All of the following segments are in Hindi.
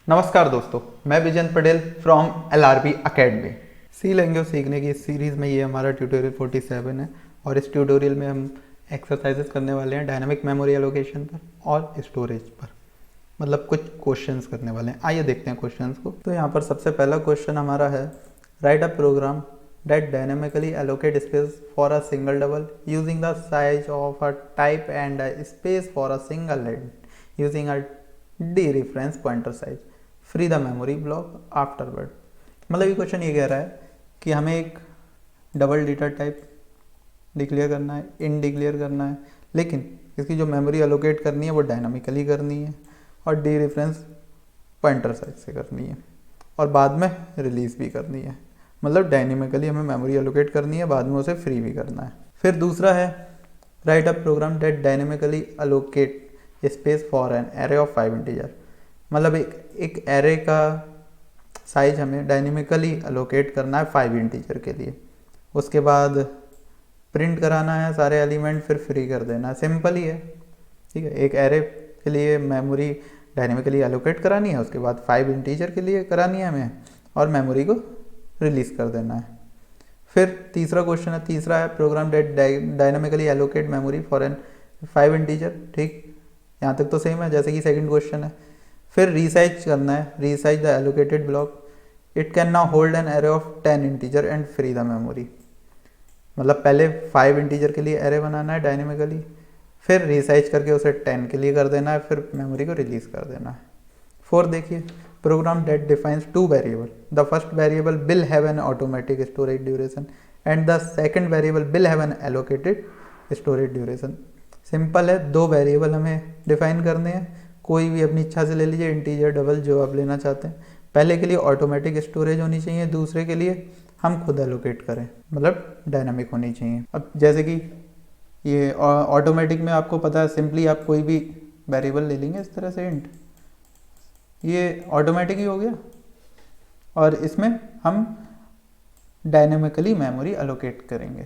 नमस्कार दोस्तों, मैं Vijendra Patel from LRB academy. C language सीखने की इस सीरीज़ में ये हमारा ट्यूटोरियल 47 है और इस ट्यूटोरियल में हम एक्सरसाइजेस करने वाले हैं डायनामिक मेमोरी एलोकेशन पर और स्टोरेज पर, मतलब कुछ क्वेश्चंस करने वाले हैं। आइए देखते हैं क्वेश्चंस को। तो यहाँ पर सबसे पहला क्वेश्चन हमारा है, write a program that dynamically allocate space for a single double using the size of a type and a space for a single line using a dereference pointer size. Free the memory block afterward. मतलब ये क्वेश्चन ये कह रहा है कि हमें एक डबल डेटा टाइप डिक्लेयर करना है, इन डिक्लेयर करना है, लेकिन इसकी जो मेमोरी एलोकेट करनी है वो डायनामिकली करनी है और डी रेफरेंस पॉइंटर साइज से करनी है और बाद में रिलीज भी करनी है। मतलब डायनेमिकली हमें मेमोरी एलोकेट करनी है, बाद में उसे फ्री भी करना है। फिर दूसरा है, write a program that dynamically allocate space for an array of 5 integer. मतलब एक एरे का साइज हमें डायनेमिकली एलोकेट करना है 5 इंटीजर के लिए। उसके बाद प्रिंट कराना है सारे एलिमेंट, फिर फ्री कर देना है। सिंपल ही है, ठीक है। एक एरे के लिए मेमोरी डायनेमिकली एलोकेट करानी है, उसके बाद 5 इंटीजर के लिए करानी है हमें और मेमोरी को रिलीज कर देना है। फिर तीसरा क्वेश्चन है, तीसरा है program that dynamically allocate memory for an 5 integer. ठीक, यहाँ तक तो सेम है जैसे कि सेकंड क्वेश्चन है। फिर रीसाइज करना है, resize the allocated block, it can now hold N array of 10 integer and free the memory. मतलब पहले 5 इंटीजर के लिए एरे बनाना है डायनेमिकली, फिर रीसाइज करके उसे 10 के लिए कर देना है, फिर मेमोरी को रिलीज कर देना है। फोर्थ देखिए, program that defines two variable. The first variable will have an automatic storage duration and the second variable will have an allocated storage duration. Simple है, दो वेरिएबल हमें डिफाइन करने हैं, कोई भी अपनी इच्छा से ले लीजिए, इंटीजर डबल जो आप लेना चाहते हैं। पहले के लिए ऑटोमेटिक स्टोरेज होनी चाहिए, दूसरे के लिए हम खुद एलोकेट करें, मतलब डायनामिक होनी चाहिए। अब जैसे कि ये ऑटोमेटिक में आपको पता है, सिंपली आप कोई भी वेरिएबल ले लेंगे इस तरह से इंट, ये ऑटोमेटिक ही हो गया और इसमें हम डायनेमिकली मेमोरी एलोकेट करेंगे।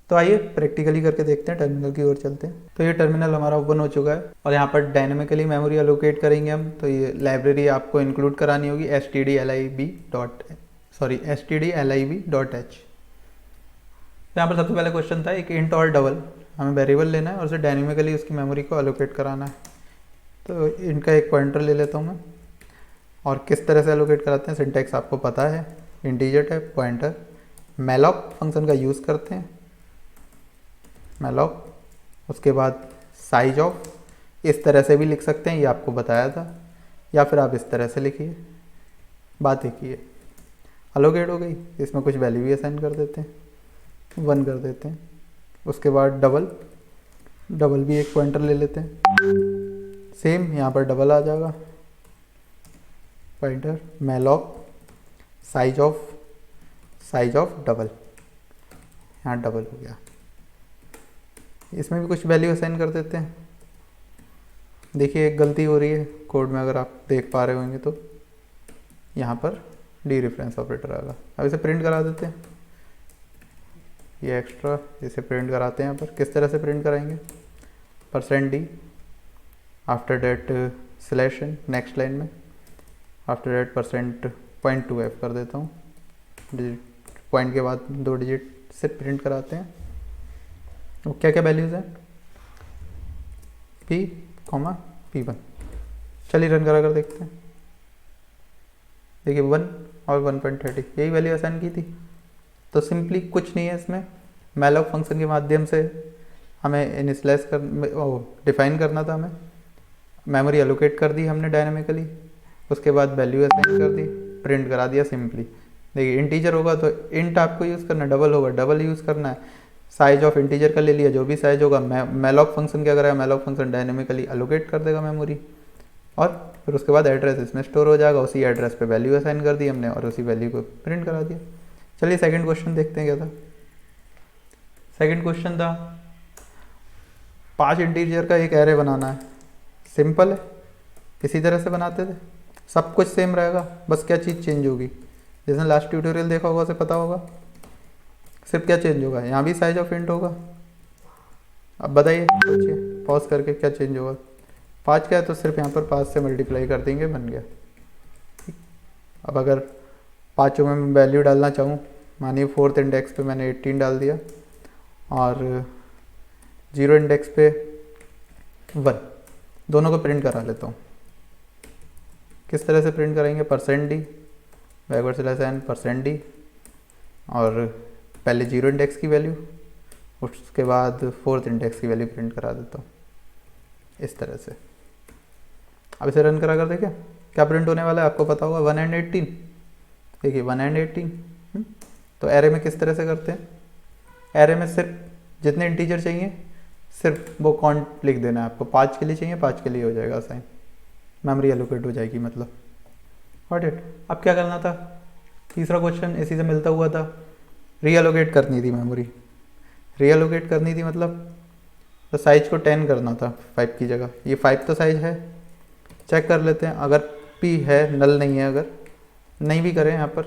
तो आइए प्रैक्टिकली करके देखते हैं, टर्मिनल की ओर चलते हैं। तो ये टर्मिनल हमारा ओपन हो चुका है और यहाँ पर डायनेमिकली मेमोरी एलोकेट करेंगे हम। तो ये लाइब्रेरी आपको इंक्लूड करानी होगी stdlib.h। तो यहाँ पर सबसे पहले क्वेश्चन था, एक इंट और डबल हमें वेरिएबल लेना है और उसे डायनेमिकली उसकी मेमोरी को एलोकेट कराना है। तो इनका एक पॉइंटर ले लेता हूँ मैं, और किस तरह से एलोकेट कराते हैं सिंटैक्स आपको पता है, integer type pointer, malloc function का यूज़ करते हैं, मैलॉक। उसके बाद साइज ऑफ, इस तरह से भी लिख सकते हैं, ये आपको बताया था, या फिर आप इस तरह से लिखिए, बात एक ही है। एलोकेट हो गई, इसमें कुछ वैल्यू भी असाइन कर देते हैं, 1 कर देते हैं। उसके बाद डबल, डबल भी एक पॉइंटर ले लेते हैं, सेम यहाँ पर डबल आ जाएगा, pointer malloc size of double, यहाँ डबल हो गया। इसमें भी कुछ वैल्यू असाइन कर देते हैं। देखिए एक गलती हो रही है कोड में, अगर आप देख पा रहे होंगे तो यहाँ पर डी रेफरेंस ऑपरेटर आएगा। अब इसे प्रिंट करा देते हैं, ये एक्स्ट्रा इसे प्रिंट कराते हैं। यहाँ पर किस तरह से प्रिंट कराएंगे, %d, after that slash n, next line में आफ्टर डेट %.2f कर देता हूँ, पॉइंट के बाद 2 डिजिट से प्रिंट कराते हैं। वो क्या क्या वैल्यूज़ हैं, p, p1। चलिए रन करा कर देखते हैं। देखिए 1 और 1.30 यही वैल्यू असाइन की थी। तो सिंपली कुछ नहीं है इसमें, मैलॉक फंक्शन के माध्यम से हमें इनिशियलाइज डिफाइन करना था, हमें मेमोरी एलोकेट कर दी हमने डायनामिकली, उसके बाद वैल्यू असाइन कर दी, प्रिंट करा दिया सिंपली। देखिए इंटीजर होगा तो इंट आपको यूज़ करना है, डबल होगा डबल यूज़ करना है, साइज ऑफ इंटीजर का ले लिया, जो भी साइज होगा। मैलॉक फंक्शन क्या करेगा, मैलॉक फंक्शन डायनामिकली एलोकेट कर देगा मेमोरी, और फिर उसके बाद एड्रेस इसमें स्टोर हो जाएगा, उसी एड्रेस पे वैल्यू असाइन कर दी हमने और उसी वैल्यू को प्रिंट करा दिया। चलिए सेकंड क्वेश्चन देखते हैं क्या था। सेकंड क्वेश्चन था, 5 इंटीजर का एक एरे बनाना है। सिंपल है, इसी तरह से बनाते थे, सब कुछ सेम रहेगा, बस क्या चीज़ चेंज होगी, जिसने लास्ट ट्यूटोरियल देखा होगा उसे पता होगा। सिर्फ क्या चेंज होगा, यहाँ भी साइज ऑफ इंट होगा। अब बताइए, सोचिए पॉज करके क्या चेंज होगा। 5 का है तो सिर्फ यहाँ पर 5 से मल्टीप्लाई कर देंगे, बन गया। ठीक। अब अगर पाँचों में मैं वैल्यू डालना चाहूँ, मानिए 4th इंडेक्स पे मैंने 18 डाल दिया और 0 इंडेक्स पे 1, दोनों को प्रिंट करा लेता हूँ। किस तरह से प्रिंट कराएंगे, %d %d और पहले 0 इंडेक्स की वैल्यू, उसके बाद 4th इंडेक्स की वैल्यू प्रिंट करा देता हूँ इस तरह से। अब इसे रन करा कर देखें क्या प्रिंट होने वाला है, आपको पता होगा 1 and 18। देखिए 1 and 18। तो एरे में किस तरह से करते हैं, एरे में सिर्फ जितने इंटीजर चाहिए सिर्फ वो काउंट लिख देना है आपको। 5 के लिए चाहिए 5 के लिए हो जाएगा असाइन, मेमोरी एलोकेट हो जाएगी मतलब। Got it. अब क्या करना था, तीसरा क्वेश्चन इसी से मिलता हुआ था, रीएलोकेट करनी थी मेमोरी। रीएलोकेट करनी थी मतलब तो साइज को 10 करना था 5 की जगह। ये 5 तो साइज है, चेक कर लेते हैं अगर p है, नल नहीं है। अगर नहीं भी करें यहाँ पर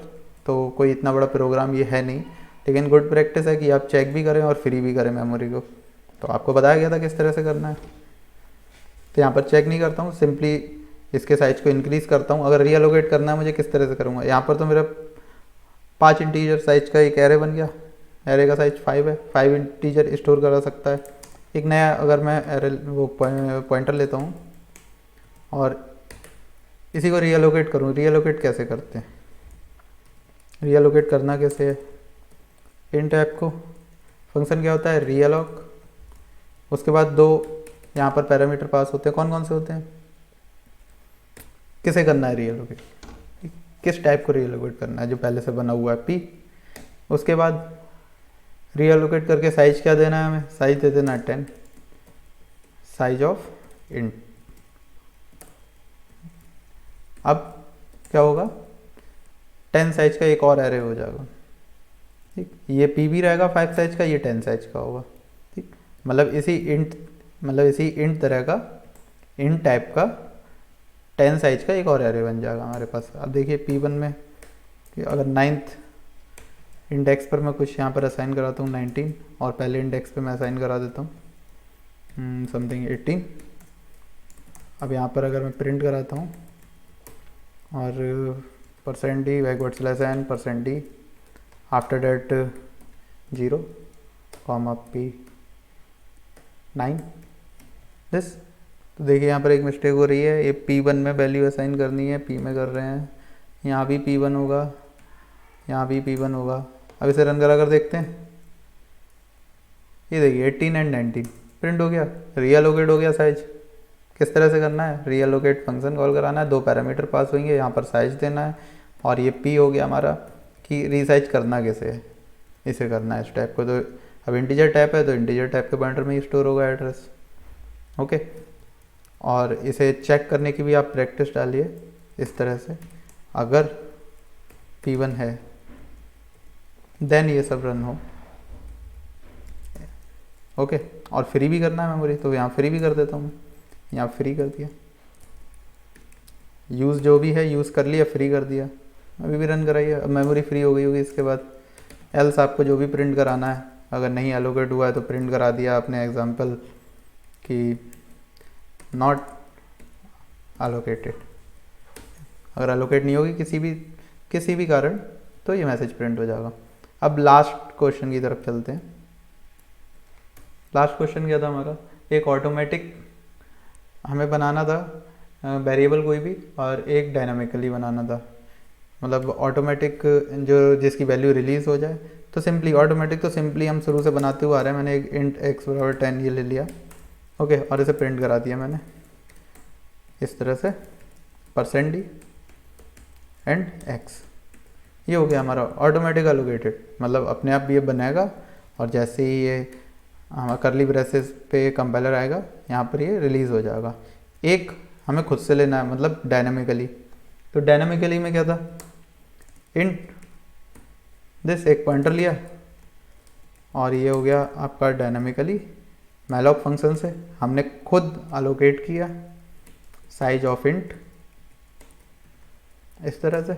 तो कोई इतना बड़ा प्रोग्राम ये है नहीं, लेकिन गुड प्रैक्टिस है कि आप चेक भी करें और फ्री भी करें मेमोरी को। तो आपको बताया गया था किस तरह से करना है। तो यहाँ पर चेक नहीं करता हूँ, सिंपली इसके साइज को इंक्रीज़ करता हूँ। अगर रीअलोकेट करना है मुझे किस तरह से करूँगा, यहाँ पर तो मेरा 5 इंटीजर साइज का एक एरे बन गया। एरे का साइज 5 है, 5 इंटीजर स्टोर करा सकता है। एक नया अगर मैं एरे वो पॉइंटर लेता हूँ और इसी को रीअलोकेट करूँ, रीअलोकेट कैसे करते हैं, रीअलोकेट करना कैसे है, इंट ऐप को फंक्शन क्या होता है रीअलोक, उसके बाद 2 यहाँ पर पैरामीटर पास होते हैं। कौन कौन से होते हैं, किसे करना है रीअलोकेट, किस टाइप को रीअलोकेट करना है, जो पहले से बना हुआ है p। उसके बाद रीअलोकेट करके साइज क्या देना है हमें, साइज दे देना है 10, साइज ऑफ इंट। अब क्या होगा, 10 साइज का एक और एरे हो जाएगा। ठीक, ये p भी रहेगा 5 साइज का, ये 10 साइज का होगा। ठीक, मतलब इसी इंट तरह का, इंट टाइप का 10 साइज का एक और एरे बन जाएगा हमारे पास। अब देखिए p1 में कि अगर 9th इंडेक्स पर मैं कुछ यहाँ पर असाइन कराता हूँ 19, और पहले इंडेक्स पे मैं असाइन करा देता हूँ समथिंग 18। अब यहाँ पर अगर मैं प्रिंट कराता हूँ और %d %n %d after that 0 p9 this. तो देखिए यहाँ पर एक मिस्टेक हो रही है, ये p1 में वैल्यू असाइन करनी है, p में कर रहे हैं। यहाँ भी p1 होगा, यहाँ भी p1 होगा। अब इसे रन करा कर देखते हैं, ये देखिए 18 and 19 प्रिंट हो गया, रीअलोकेट हो गया साइज। किस तरह से करना है, रीअलोकेट फंक्शन कॉल कराना है, 2 पैरामीटर पास होंगे, यहाँ पर साइज देना है, और ये p हो गया हमारा कि रीसाइज करना कैसे है, इसे करना है इस टाइप को। तो अब इंटीजर टाइप है तो इंटीजर टाइप के पॉइंटर में ही स्टोर होगा एड्रेस। ओके, और इसे चेक करने की भी आप प्रैक्टिस डालिए इस तरह से, अगर p1 है देन ये सब रन हो। ओके, और फ्री भी करना है मेमोरी, तो यहाँ फ्री भी कर देता हूँ, यहाँ फ्री कर दिया, यूज़ जो भी है यूज़ कर लिया, फ्री कर दिया। अभी भी रन कराइए, अब मेमोरी फ्री हो गई होगी। इसके बाद एल्स आपको जो भी प्रिंट कराना है, अगर नहीं एलोकेट हुआ है तो प्रिंट करा दिया आपने एग्जांपल कि नॉट एलोकेटेड। अगर एलोकेट नहीं होगी किसी भी कारण तो ये मैसेज प्रिंट हो जाएगा। अब लास्ट क्वेश्चन की तरफ चलते हैं। लास्ट क्वेश्चन क्या था हमारा, एक ऑटोमेटिक हमें बनाना था वेरिएबल कोई भी, और एक डायनामिकली बनाना था। मतलब ऑटोमेटिक जो जिसकी वैल्यू रिलीज हो जाए, तो सिंपली ऑटोमेटिक तो सिंपली हम शुरू से बनाते हुए आ रहे हैं। मैंने एक इंट x बराबर 10 ये ले लिया, ओके, और इसे प्रिंट करा दिया मैंने इस तरह से %d एंड x। ये हो गया हमारा ऑटोमेटिक एलोकेटेड, मतलब अपने आप भी ये बनाएगा, और जैसे ही ये हमारा करली ब्रेसेस पे कंपाइलर आएगा यहाँ पर ये रिलीज़ हो जाएगा। एक हमें खुद से लेना है, मतलब डायनामिकली। तो डायनामिकली में क्या था, इंट दिस एक पॉइंटर लिया, और ये हो गया आपका डायनामिकली मैलॉक फंक्शन से हमने खुद अलोकेट किया साइज ऑफ इंट इस तरह से।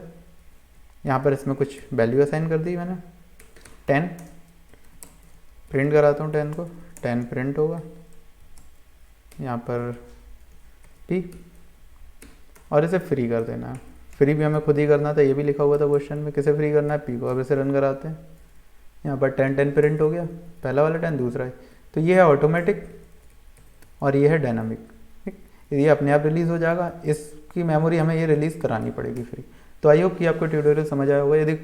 यहाँ पर इसमें कुछ वैल्यू असाइन कर दी मैंने 10, प्रिंट कराता हूँ 10 को, 10 प्रिंट होगा। यहाँ पर पी, और इसे फ्री कर देना है। फ्री भी हमें खुद ही करना था, ये भी लिखा हुआ था क्वेश्चन में, किसे फ्री करना है, पी को। अब इसे रन कराते हैं, यहाँ पर 10 प्रिंट हो गया, पहला वाला 10, दूसरा है। तो ये है ऑटोमेटिक और ये है डायनामिक, ठीक। ये अपने आप रिलीज़ हो जाएगा, इसकी मेमोरी हमें ये रिलीज़ करानी पड़ेगी फ्री। तो आई होप कि आपको ट्यूटोरियल समझ आया होगा। यदि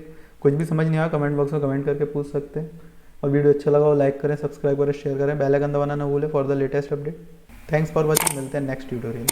कुछ भी समझ नहीं आया कमेंट बॉक्स में कमेंट करके पूछ सकते हैं। और वीडियो अच्छा लगा हो लाइक करें, सब्सक्राइब करें, शेयर करें, बेल आइकन दबाना ना भूलें for the latest update. Thanks for watching, मिलते हैं नेक्स्ट ट्यूटोरियल।